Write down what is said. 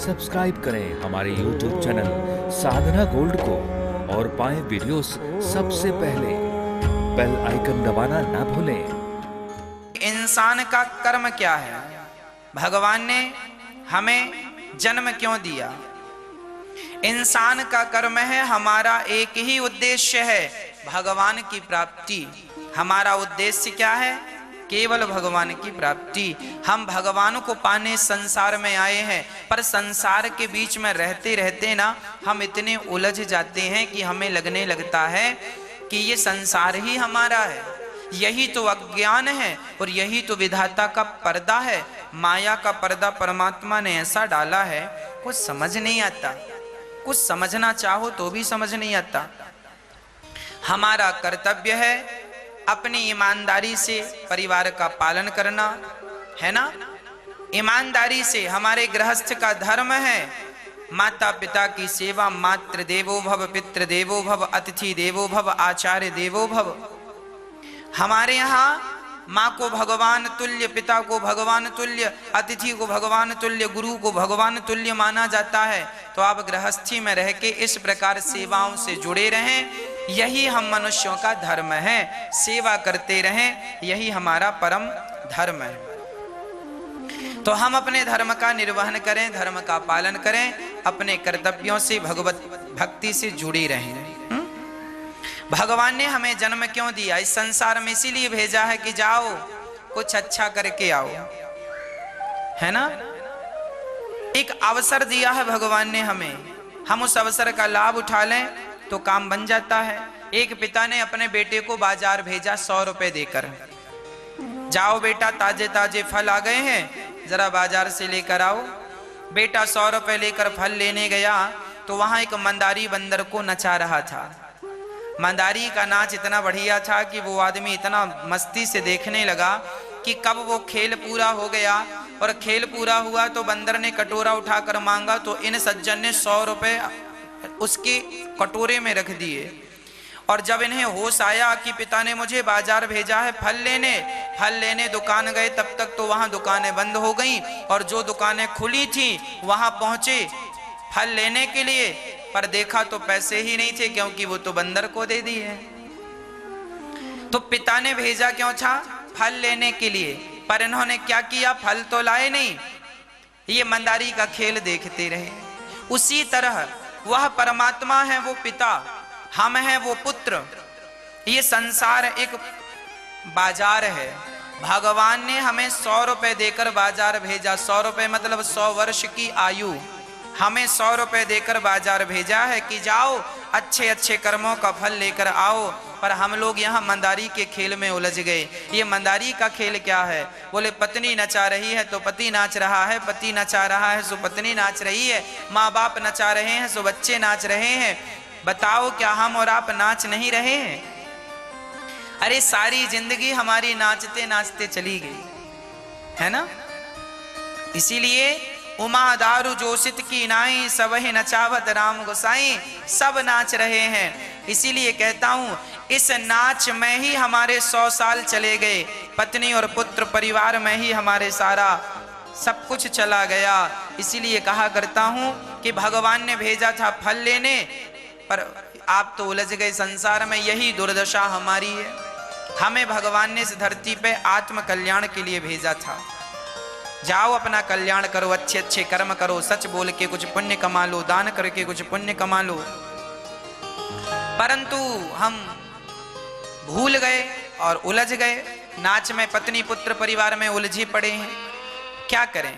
Subscribe करें हमारे YouTube channel साधना gold को और पाएं वीडियोस सबसे पहले। बेल आइकन दबाना ना भूलें। इंसान का कर्म क्या है? भगवान ने हमें जन्म क्यों दिया? इंसान का कर्म है, हमारा एक ही उद्देश्य है, भगवान की प्राप्ति। हमारा उद्देश्य क्या है? केवल भगवान की प्राप्ति। हम भगवान को पाने संसार में आए हैं, पर संसार के बीच में रहते रहते ना हम इतने उलझ जाते हैं कि हमें लगने लगता है कि ये संसार ही हमारा है। यही तो अज्ञान है और यही तो विधाता का पर्दा है। माया का पर्दा परमात्मा ने ऐसा डाला है, कुछ समझ नहीं आता। कुछ समझना चाहो तो भी समझ नहीं आता। हमारा कर्तव्य है अपनी ईमानदारी से परिवार का पालन करना, है ना? ईमानदारी से हमारे गृहस्थ का धर्म है माता पिता की सेवा। मातृ देवो भव, पितृ देवो भव, अतिथि देवो भव, आचार्य देवो भव। हमारे यहाँ माँ को भगवान तुल्य, पिता को भगवान तुल्य, अतिथि को भगवान तुल्य, गुरु को भगवान तुल्य माना जाता है। तो आप गृहस्थी में रह के इस प्रकार सेवाओं से जुड़े रहें। यही हम मनुष्यों का धर्म है, सेवा करते रहें, यही हमारा परम धर्म है। तो हम अपने धर्म का निर्वहन करें, धर्म का पालन करें, अपने कर्तव्यों से भगवत भक्ति से जुड़ी रहें। भगवान ने हमें जन्म क्यों दिया? इस संसार में इसीलिए भेजा है कि जाओ कुछ अच्छा करके आओ, है ना? एक अवसर दिया है भगवान ने हमें, हम उस अवसर का लाभ उठा लें तो काम बन जाता है। एक पिता ने अपने बेटे को बाजार भेजा 100 रुपए देकर, जाओ बेटा ताजे ताजे फल आ गए हैं, जरा बाजार से लेकर आओ। बेटा 100 रुपए लेकर फल लेने गया तो वहां एक मंदारी बंदर को नचा रहा था। मंदारी का नाच इतना बढ़िया था कि वो आदमी इतना मस्ती से देखने लगा कि कब वो खेल पूरा हो गया। और खेल पूरा हुआ तो बंदर ने कटोरा उठाकर मांगा तो इन सज्जन ने 100 रुपए उसके कटोरे में रख दिए। और जब इन्हें होश आया कि पिता ने मुझे बाजार भेजा है फल लेने दुकान गए, तब तक तो वहां दुकानें बंद हो गईं। और जो दुकानें खुली थी वहां पहुंचे फल लेने के लिए, पर देखा तो पैसे ही नहीं थे, क्योंकि वो तो बंदर को दे दिए। तो पिता ने भेजा क्यों था? फल लेने के लिए, पर इन्होंने क्या किया? फल तो लाए नहीं, ये मंदारी का खेल देखते रहे। उसी तरह वह परमात्मा है वो पिता, हम हैं वो पुत्र। ये संसार एक बाजार है। भगवान ने हमें 100 रुपए देकर बाजार भेजा। 100 रुपए मतलब 100 वर्ष की आयु। हमें 100 रुपए देकर बाजार भेजा है कि जाओ अच्छे अच्छे कर्मों का फल लेकर आओ। पर हम लोग यहाँ मंदारी के खेल में उलझ गए। ये मंदारी का खेल क्या है? बोले पत्नी नचा रही है तो पति नाच रहा है, पति नचा रहा है सो पत्नी नाच रही है, माँ बाप नचा रहे हैं सो बच्चे नाच रहे हैं। बताओ क्या हम और आप नाच नहीं रहे हैं? अरे सारी जिंदगी हमारी नाचते नाचते चली गई, है ना? इसीलिए उमा दारू जोशित की नाई, सब ही नचावत राम गोसाई। सब नाच रहे हैं। इसीलिए कहता हूं इस नाच में ही हमारे 100 साल चले गए। पत्नी और पुत्र परिवार में ही हमारे सारा सब कुछ चला गया। इसीलिए कहा करता हूं कि भगवान ने भेजा था फल लेने, पर आप तो उलझ गए संसार में। यही दुर्दशा हमारी है। हमें भगवान ने इस धरती पे आत्म कल्याण के लिए भेजा था। जाओ अपना कल्याण करो, अच्छे अच्छे कर्म करो, सच बोल के कुछ पुण्य कमा लो, दान करके कुछ पुण्य कमा लो। परंतु हम भूल गए और उलझ गए। नाच में पत्नी पुत्र परिवार में उलझे पड़े हैं। क्या करें?